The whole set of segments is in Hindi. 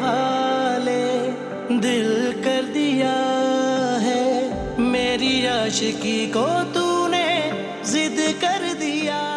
हवाले दिल कर दिया है, मेरी आशिकी को तूने जिद कर दिया है।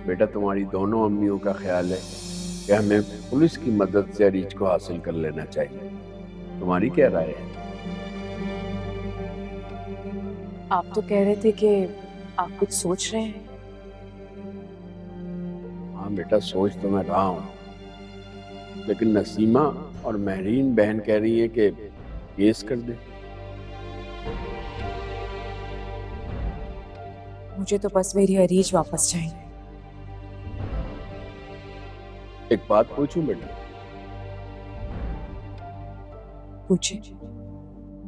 बेटा, तुम्हारी दोनों अम्मियों का ख्याल है कि हमें पुलिस की मदद से अरीज को हासिल कर लेना चाहिए। तुम्हारी क्या राय है? आप तो कह रहे थे कि आप कुछ सोच रहे हैं। हाँ बेटा, सोच तो मैं रहा हूँ, लेकिन नसीमा और महरीन बहन कह रही है कि केस कर दे। मुझे तो बस मेरी अरीज वापस चाहिए। एक बात पूछूं बेटा? पूछे।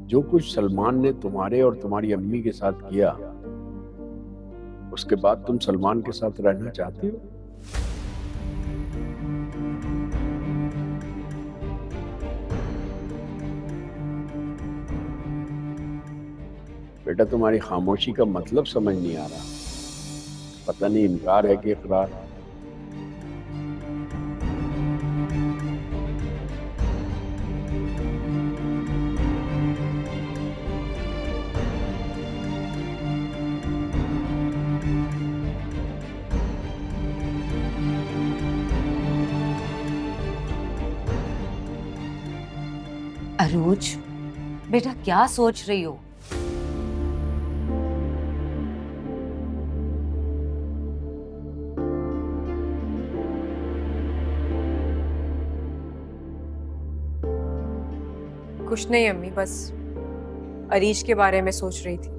जो कुछ सलमान ने तुम्हारे और तुम्हारी अम्मी के साथ किया, उसके बाद तुम सलमान के साथ रहना चाहती हो? बेटा, तुम्हारी खामोशी का मतलब समझ नहीं आ रहा। पता नहीं इनकार है कि इकरार। अरूज, बेटा क्या सोच रही हो? कुछ नहीं अम्मी, बस अरीज के बारे में सोच रही थी।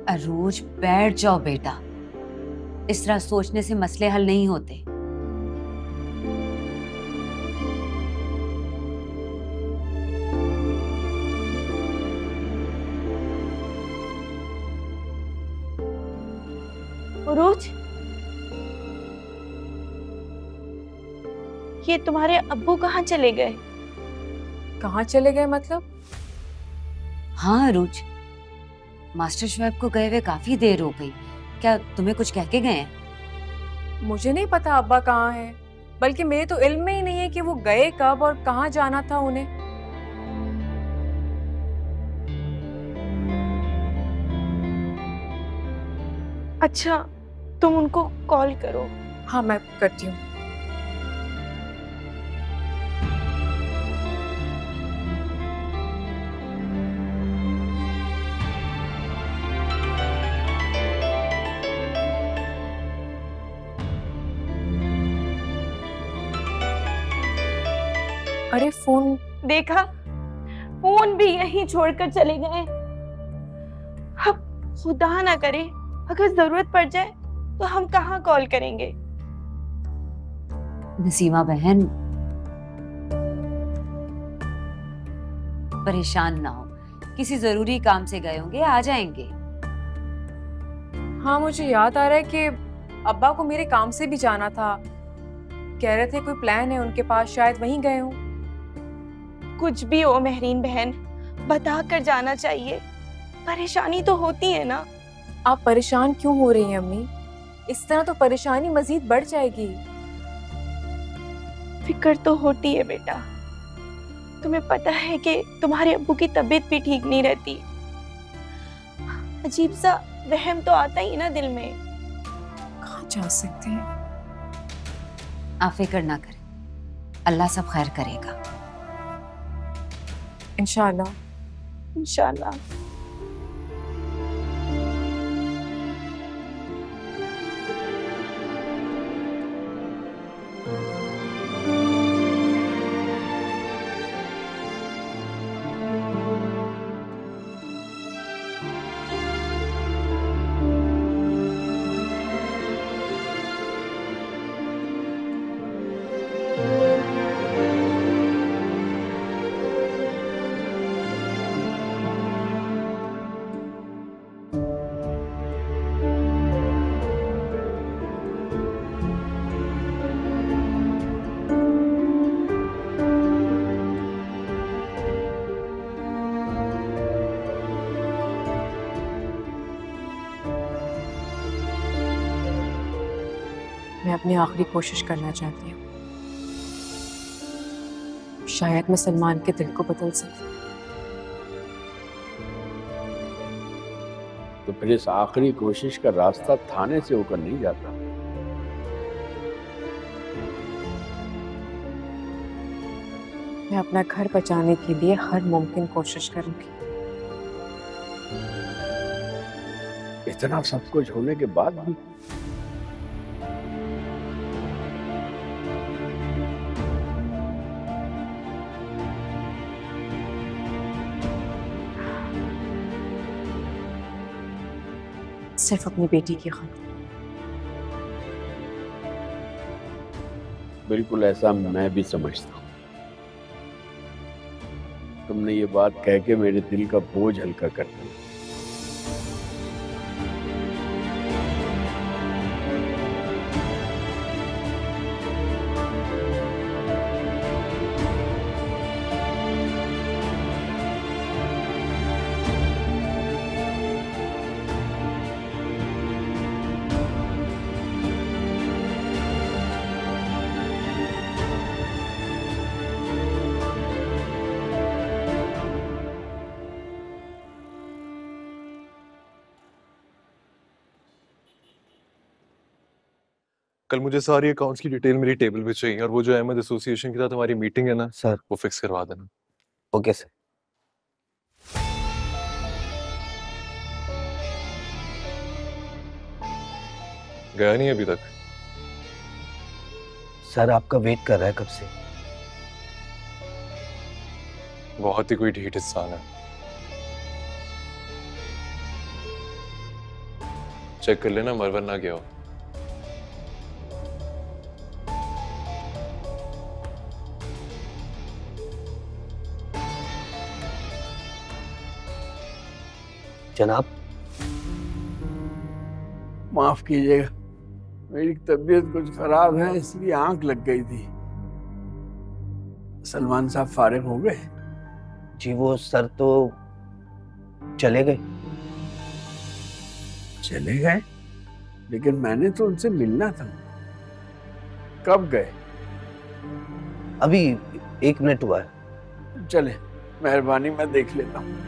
अरूज बैठ जाओ बेटा, इस तरह सोचने से मसले हल नहीं होते। अरूज, ये तुम्हारे अब्बू कहाँ चले गए? कहाँ चले गए मतलब? हाँ अरूज, मास्टर शोएब को गए हुए काफी देर हो गई। क्या तुम्हें कुछ कह के गए हैं? मुझे नहीं पता अब्बा कहाँ हैं, बल्कि मेरे तो इल्म में ही नहीं है कि वो गए कब और कहाँ जाना था उन्हें। अच्छा, तुम उनको कॉल करो। हाँ मैं करती हूँ। अरे फोन देखा, फोन भी यहीं छोड़कर चले गए। अब खुदा ना करे अगर जरूरत पड़ जाए तो हम कहाँ कॉल करेंगे? नसीमा बहन, परेशान ना हो, किसी जरूरी काम से गए होंगे, आ जाएंगे। हाँ मुझे याद आ रहा है कि अब्बा को मेरे काम से भी जाना था। कह रहे थे कोई प्लान है उनके पास, शायद वहीं गए हों। कुछ भी हो महरीन बहन, बता कर जाना चाहिए। परेशानी तो होती है ना। आप परेशान क्यों हो रही हैं अम्मी? इस तरह तो परेशानी मजीद बढ़ जाएगी। फिक्र तो होती है बेटा। तुम्हें पता है कि तुम्हारे अब्बू की तबीयत भी ठीक नहीं रहती। अजीब सा वहम तो आता ही ना दिल में। कहाँ जा सकते हैं? आप फिक्र ना करें, अल्लाह सब खैर करेगा। इंशाअल्लाह। इंशाअल्लाह। मैं अपनी आखिरी कोशिश करना चाहती हूँ। शायद मैं सलमान के दिल को बदल सकती। तो फिर इस आखिरी कोशिश का रास्ता थाने से होकर नहीं जाता। मैं अपना घर बचाने के लिए हर मुमकिन कोशिश करूंगी। इतना सब कुछ होने के बाद भी सिर्फ अपनी बेटी की खातिर। बिल्कुल ऐसा मैं भी समझता हूँ। तुमने ये बात कह के मेरे दिल का बोझ हल्का कर दिया। कल मुझे सारी अकाउंट्स की डिटेल मेरी टेबल पे चाहिए, और वो जो अहमद एसोसिएशन के साथ हमारी मीटिंग है ना सर, वो फिक्स करवा देना। Okay sir. गया नहीं अभी तक? सर आपका वेट कर रहा है कब से। बहुत ही कोई ढीठ इंसान है। चेक कर लेना मरवर ना गया हो। जनाब माफ कीजिएगा, मेरी तबीयत कुछ खराब है इसलिए आंख लग गई थी। सलमान साहब फारिग हो गए? जी वो सर तो चले गए। चले गए? लेकिन मैंने तो उनसे मिलना था। कब गए? अभी 1 मिनट हुआ है। चले, मेहरबानी, मैं देख लेता हूँ।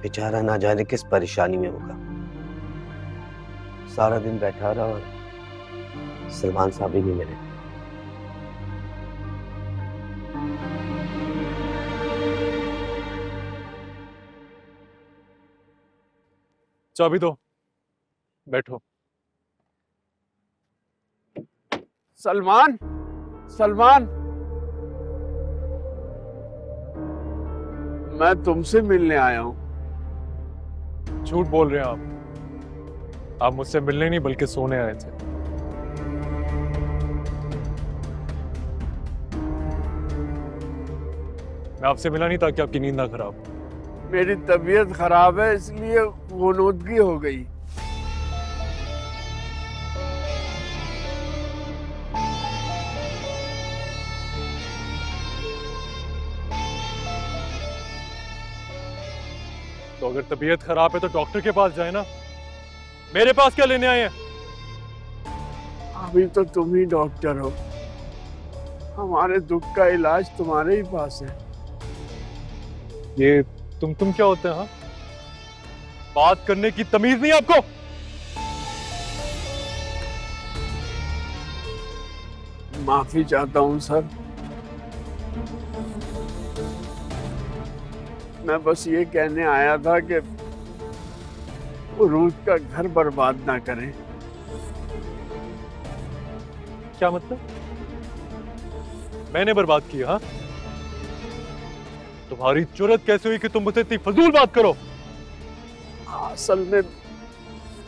बेचारा ना जाने किस परेशानी में होगा। सारा दिन बैठा रहा और सलमान साहब ही नहीं मिले। चाबी दो, बैठो। सलमान, सलमान, मैं तुमसे मिलने आया हूँ। झूठ बोल रहे हैं आप मुझसे मिलने नहीं बल्कि सोने आए थे। मैं आपसे मिला नहीं ताकि आपकी नींद ना खराब हो। मेरी तबीयत खराब है इसलिए गुनूदगी हो गई। तो अगर तबीयत खराब है तो डॉक्टर के पास जाए ना, मेरे पास क्या लेने आए हैं? अभी तो तुम ही डॉक्टर हो, हमारे दुख का इलाज तुम्हारे ही पास है। ये तुम क्या होते हैं? हाँ, बात करने की तमीज नहीं आपको? माफी चाहता हूँ सर, मैं बस ये कहने आया था कि रूज का घर बर्बाद ना करें। क्या मतलब? मैंने बर्बाद किया? हाँ, तुम्हारी जुर्रत कैसे हुई कि तुम मुझसे इतनी फजूल बात करो? असल में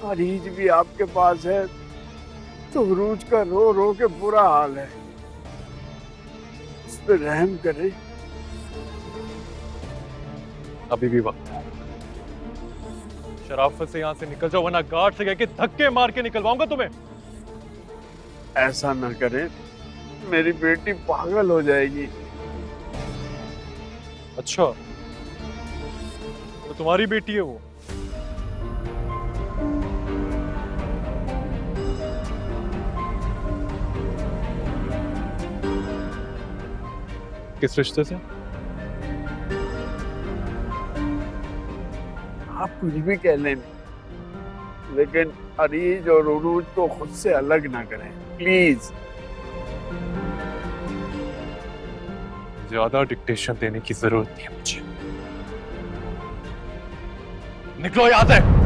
अरीज भी आपके पास है तो रूज का रो रो के बुरा हाल है, उस पर रहम करें। अभी भी वक्त है, शराफत से यहां से निकल जाओ वरना गार्ड से कह के धक्के मार के निकलवाऊंगा तुम्हें। ऐसा ना करें, मेरी बेटी पागल हो जाएगी। अच्छा, तो तुम्हारी बेटी है वो? किस रिश्ते से? आप कुछ भी कह लें, लेकिन अरीज और उरूज को खुद से अलग ना करें प्लीज। ज्यादा डिक्टेशन देने की जरूरत नहीं है मुझे। निकलो यहाँ से।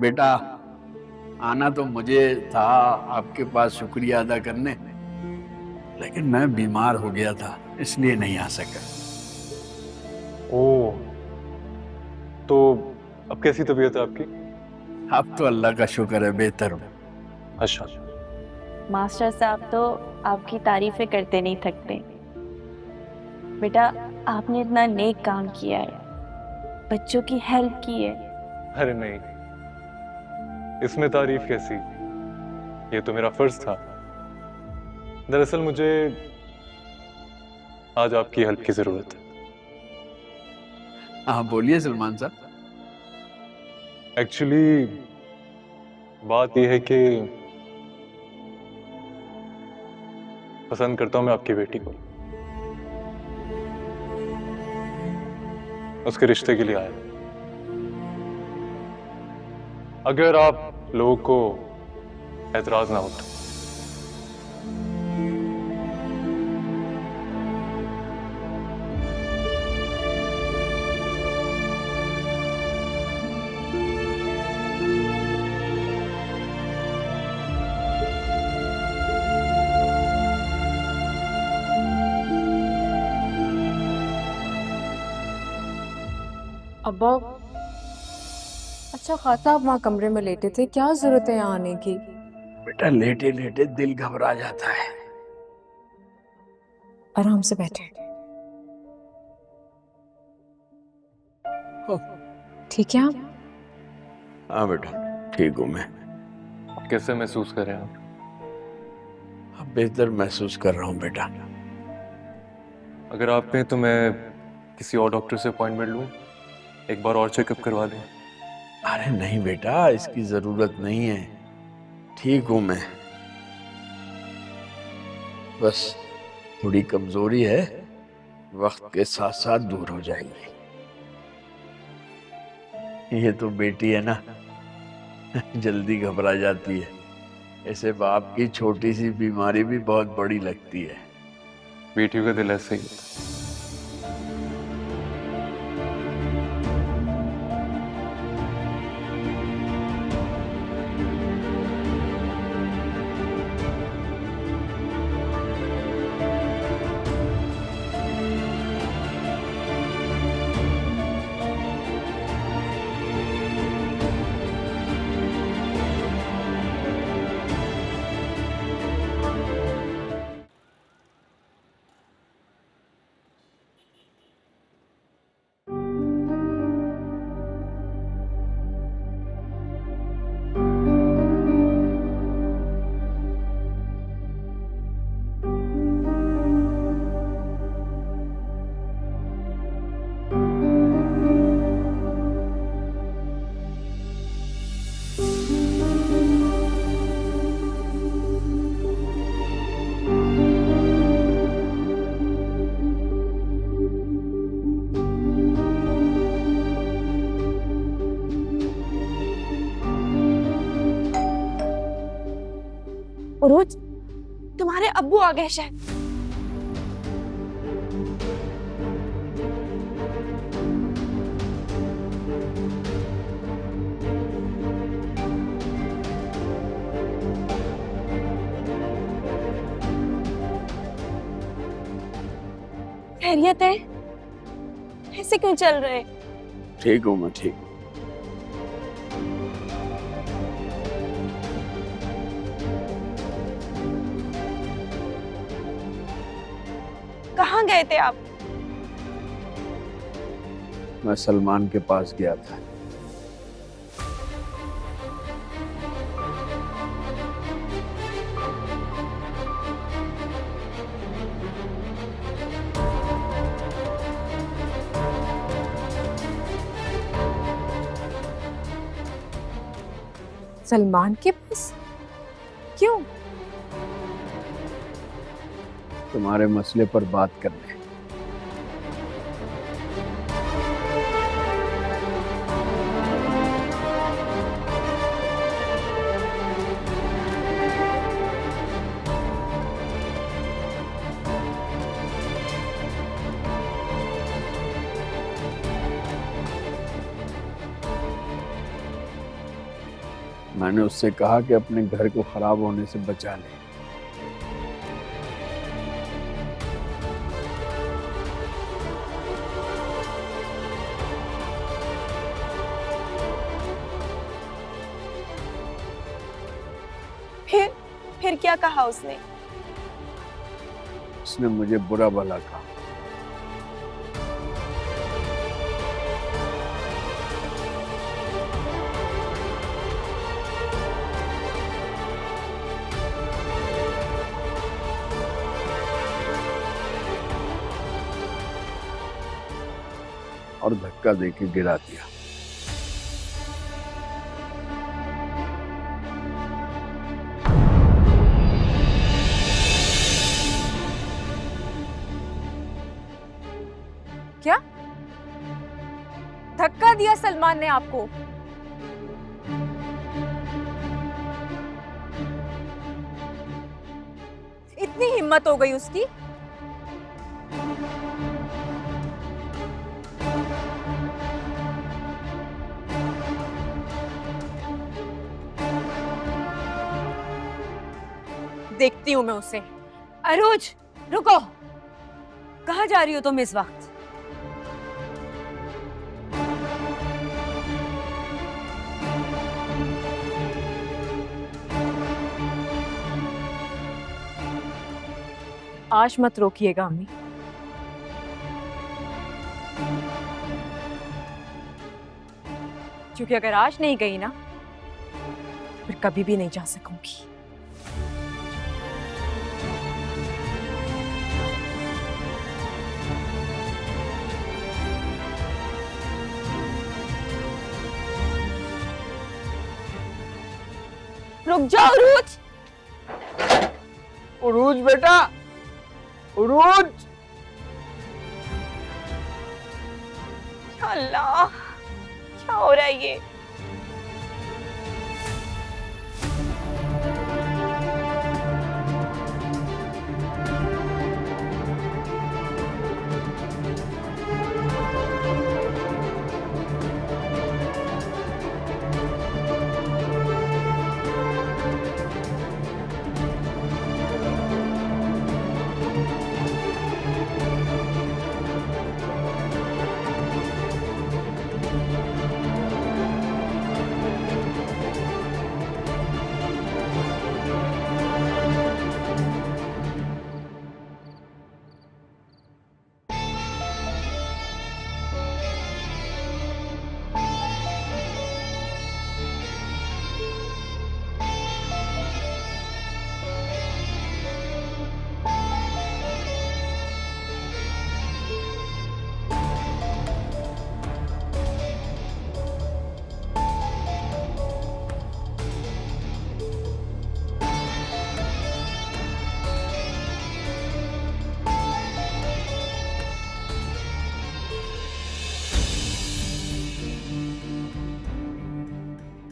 बेटा, आना तो मुझे था आपके पास शुक्रिया अदा करने, लेकिन मैं बीमार हो गया था इसलिए नहीं आ सका। ओह, तो अब कैसी तबीयत है आपकी? अब तो अल्लाह का शुक्र है बेहतर हूँ। अच्छा। मास्टर साहब तो आपकी तारीफें करते नहीं थकते। बेटा, आपने इतना नेक काम किया है, बच्चों की हेल्प की है। अरे नहीं, इसमें तारीफ कैसी, ये तो मेरा फर्ज था। दरअसल मुझे आज आपकी हेल्प की जरूरत है। हाँ बोलिए सलमान साहब। एक्चुअली बात यह है कि पसंद करता हूं मैं आपकी बेटी को, उसके रिश्ते के लिए आया। अगर आप लोगों को एतराज ना हो तो। अब्बा, अच्छा खासा आप वहाँ कमरे में लेटे थे, क्या जरूरत है यहाँ आने की? बेटा लेटे लेटे दिल घबरा जाता है। आराम से बैठे। ठीक है आप? हाँ बेटा ठीक हूँ मैं। कैसे महसूस कर रहे हैं आप? अब बेहतर महसूस कर रहा हूँ बेटा। अगर आप में तो मैं किसी और डॉक्टर से अपॉइंटमेंट लूँ, एक बार और चेकअप करवा दें। अरे नहीं बेटा, इसकी जरूरत नहीं है, ठीक हूं मैं। बस थोड़ी कमजोरी है, वक्त के साथ साथ दूर हो जाएगी। ये तो बेटी है ना, जल्दी घबरा जाती है। ऐसे बाप की छोटी सी बीमारी भी बहुत बड़ी लगती है। बेटियों का दिल ऐसे ही होता है। उरूज, तुम्हारे अब्बू आ गए शायद। खैरियत है? ऐसे क्यों चल रहे? ठीक हूँ मैं, ठीक हूँ। कहाँ गए थे आप? मैं सलमान के पास गया था। सलमान के पास? क्यों? तुम्हारे मसले पर बात करने। मैंने उससे कहा कि अपने घर को खराब होने से बचा ले। फिर क्या कहा उसने? उसने मुझे बुरा भला कहा। और धक्का देके गिरा दिया। क्या धक्का दिया सलमान ने आपको? इतनी हिम्मत हो गई उसकी? देखती हूं मैं उसे। अरोज रुको, कहाँ जा रही हो तुम इस वक्त? आज मत रोकिएगा अम्मी। क्योंकि अगर आज नहीं गई ना, फिर कभी भी नहीं जा सकूंगी। रुक जाओ उरूज। उरूज बेटा, उरूज। अल्लाह, क्या हो रहा है ये?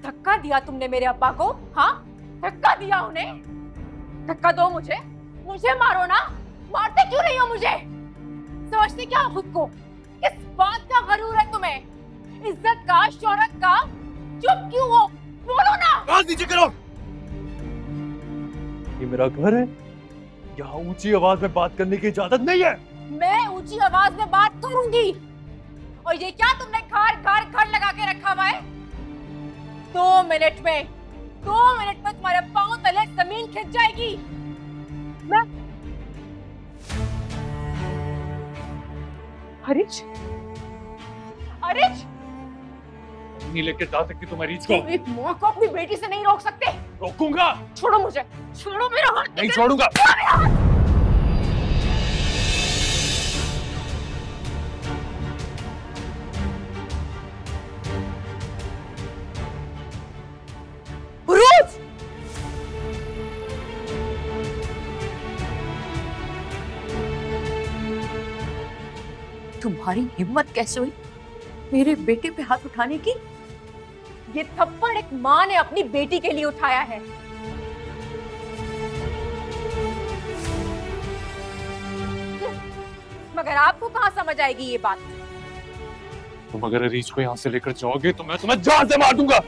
धक्का दिया तुमने मेरे अब्बा को? हाँ, धक्का दिया उन्हें? धक्का दो मुझे, मुझे मारो ना, मारते क्यों नहीं हो मुझे? समझते क्या हो खुद को? किस बात का गरूर है तुम्हें? इज्जत का, शोहरत का? चुप क्यों हो? बोलो ना। आवाज नीचे करो। ये मेरा घर है, यहाँ ऊंची आवाज में बात करने की इजाजत नहीं है। मैं ऊंची आवाज में बात करूंगी। और ये क्या तुमने घर लगा के रखा हुआ है? 2 मिनट में तुम्हारे पांव तले जमीन खिंच जाएगी। मैं हरीश नहीं लेके जा सकती तुम हरीश को। एक माँ को अपनी बेटी से नहीं रोक सकते। रोकूंगा। छोड़ो मुझे, छोड़ो मेरा हाथ। नहीं छोड़ूंगा। तुम्हारी हिम्मत कैसे हुई मेरे बेटे पे हाथ उठाने की? ये थप्पड़ एक माँ ने अपनी बेटी के लिए उठाया है। मगर आपको कहाँ समझ आएगी ये बात? तुम अगर हरीश को यहाँ से लेकर जाओगे तो मैं तुम्हें जान से मार दूंगा।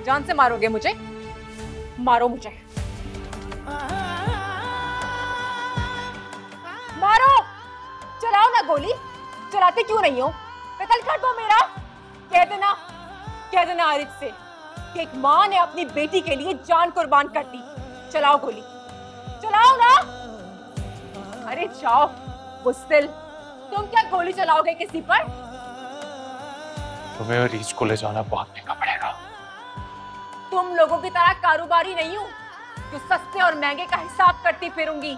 जान से मारोगे मुझे? मारो मुझे, मारो। चलाओ ना गोली, चलाते क्यों नहीं हो? कत्ल कर दो मेरा। कह देना आरिफ से कि एक माँ ने अपनी बेटी के लिए जान कुर्बान कर दी। चलाओ गोली, चलाओ ना। अरे जाओ बुज़दिल, तुम क्या गोली चलाओगे किसी पर? तुम्हें हरीश को ले जाना बहुत महंगा पड़ेगा। तुम लोगों की तरह कारोबारी नहीं हूँ जो सस्ते और महंगे का हिसाब करती फिरूंगी।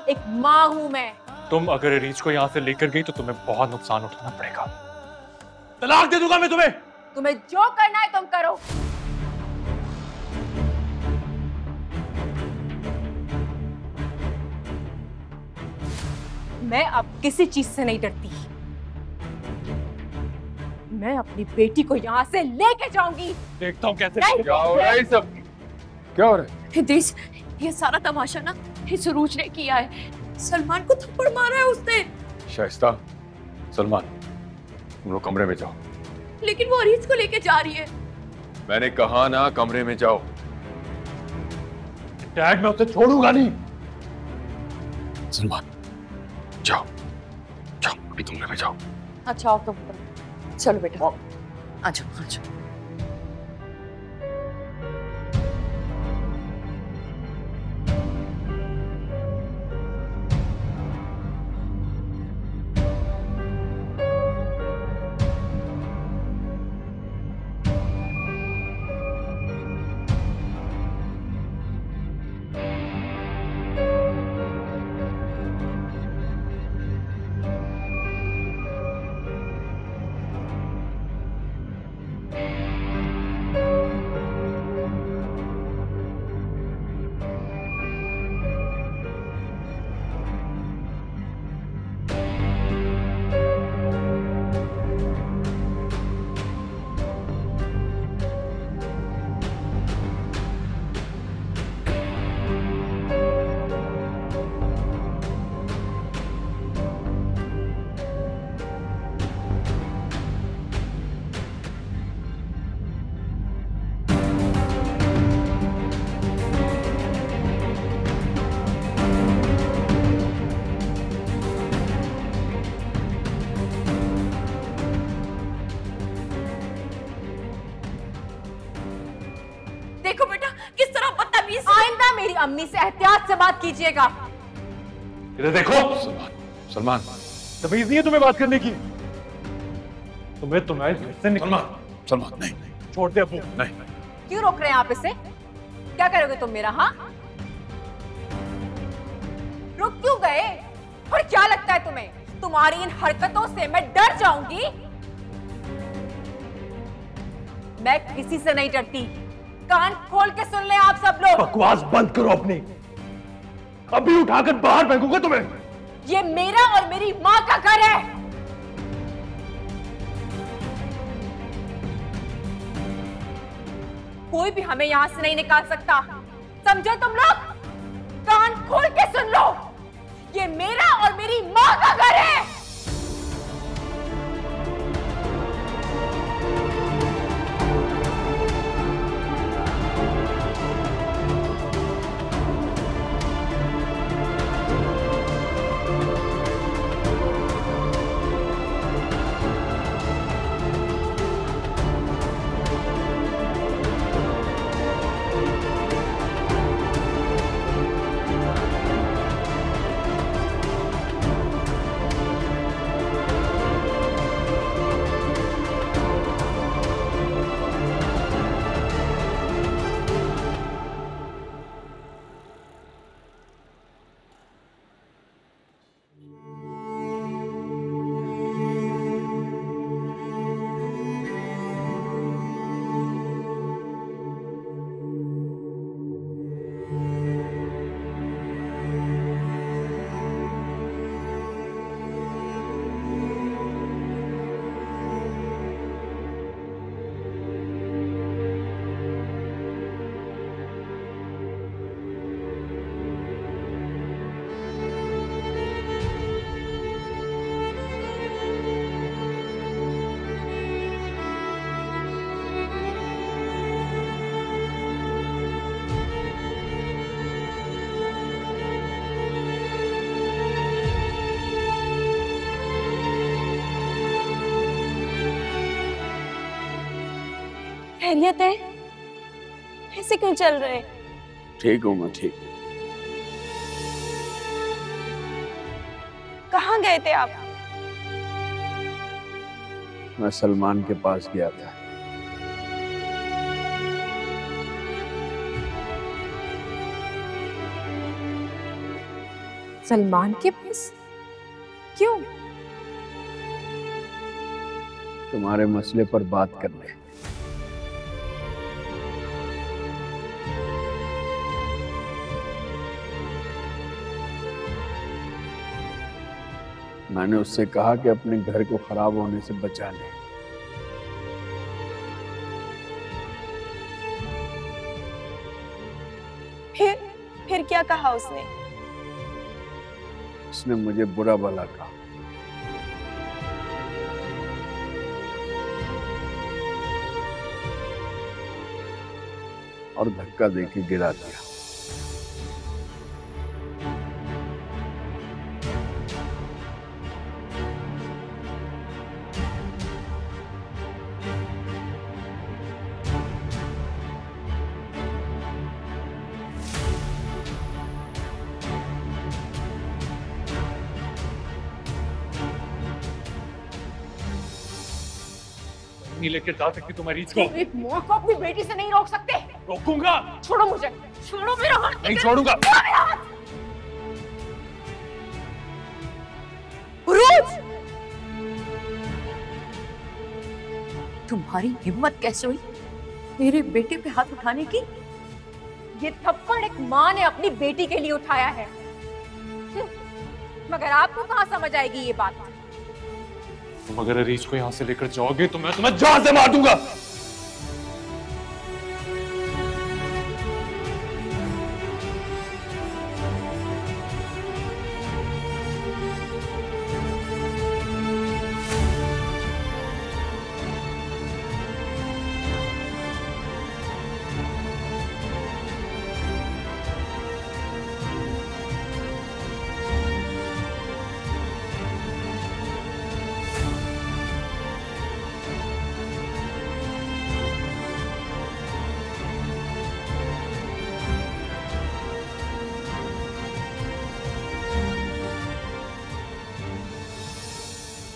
एक माँ हूँ मैं। तुम अगर हरीश को यहाँ से लेकर गई तो तुम्हें बहुत नुकसान उठाना पड़ेगा। तलाक दे दूंगा मैं तुम्हें। तुम्हें जो करना है तुम करो। मैं अब किसी चीज से नहीं डरती। मैं अपनी बेटी को यहाँ से लेके जाऊंगी। देखता हूँ कैसे। क्या हो रहा है ये सब? क्या हो रहा है? हिदेश, ये सारा तमाशा ना सुरूज ने किया है। सलमान को थप्पड़ मारा है उसने। शाइस्ता, सलमान, तुम लोग कमरे में जाओ। लेकिन वो हरीश को लेके जा रही है। मैंने कहा ना कमरे में जाओ। डैड, मैं उसे छोड़ूंगा नहीं। सलमान, जाओ जाओ, अभी कमरे में जाओ। अच्छा आओ तुम, चलो बेटा, आ जाओ। देखो बेटा किस तरह बदतमीज। आइंदा मेरी अम्मी से एहतियात से बात कीजिएगा। इधर देखो। सलमान, तमीज नहीं है तुम्हें बात करने की? तुम्हारे घर से सलमान नहीं, छोड़ दे अबू। नहीं। क्यों रोक रहे हैं आप इसे? क्या करोगे तुम मेरा? हाँ, रुक क्यों गए? और क्या लगता है तुम्हें तुम्हारी इन हरकतों से मैं डर जाऊंगी? मैं किसी से नहीं डरती। कान खोल के सुन ले आप सब लोग। बकवास बंद करो अपनी। अभी उठाकर बाहर फेंकूंगा तुम्हें। ये मेरा और मेरी माँ का घर है। कोई भी हमें यहां से नहीं निकाल सकता, समझे तुम लोग? कान खोल के सुन लो, ये मेरा और मेरी माँ का घर है। खैरियत है? ऐसे क्यों चल रहे? ठीक हूँ मैं, ठीक हूँ। कहाँ गए थे आप? मैं सलमान के पास गया था। सलमान के पास? क्यों? तुम्हारे मसले पर बात करने। मैंने उससे कहा कि अपने घर को खराब होने से बचा ले। फिर क्या कहा उसने? उसने मुझे बुरा भला कहा। और धक्का देके गिरा दिया। नहीं लेके जा सकती तुम्हारी रीच को। एक माँ को अपनी बेटी से नहीं रोक सकते। रोकूंगा। छोड़ो मुझे, छोड़ो मेरा हाथ। नहीं छोड़ूंगा। रोज तुम्हारी हिम्मत कैसे हुई मेरे बेटे पे हाथ उठाने की? ये थप्पड़ एक माँ ने अपनी बेटी के लिए उठाया है। मगर आपको कहाँ समझ आएगी ये बात? तुम अगर रीच को यहाँ से लेकर जाओगे तो मैं तुम्हें जान से मार दूंगा।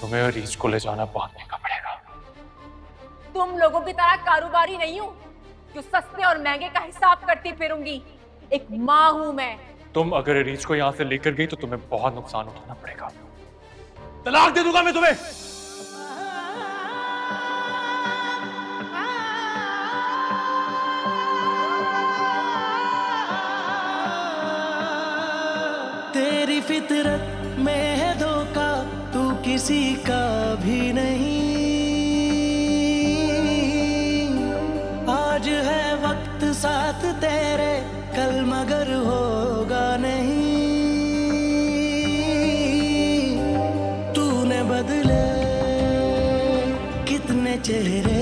तुम्हें रीच को ले जाना बहुत महंगा पड़ेगा। तुम लोगों की तरह कारोबारी नहीं हूँ जो सस्ते और महंगे का हिसाब करती फिरूंगी। एक माँ हूँ मैं। तुम अगर रीच को यहाँ से लेकर गई तो तुम्हें बहुत नुकसान उठाना पड़ेगा। तलाक दे दूंगा मैं तुम्हें। तेरी फितरत में है धोखा, तू किसी का भी नहीं। आज है वक्त साथ तेरे, कल मगर होगा नहीं। तेरे,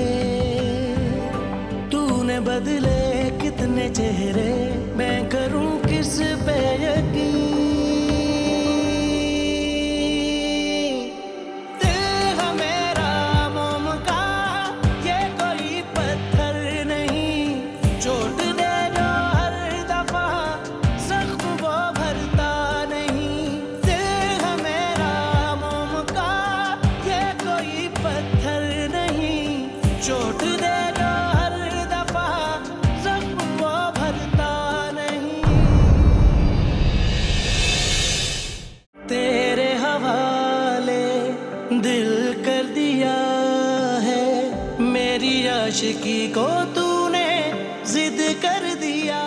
तूने बदले कितने चेहरे, मैं करूं किस पे यकीन। दिल है मेरा मोम का, ये कोई पत्थर नहीं, चोट दे जो हर दफा, जख्म वो भरता नहीं। दिल है मेरा मोम का, ये कोई पत्थर नहीं, चोट दे जो हर दफा, जख्म वो भरता नहीं। तेरे हवाले दिल कर दिया है, मेरी आशिकी को तूने जिद कर दिया।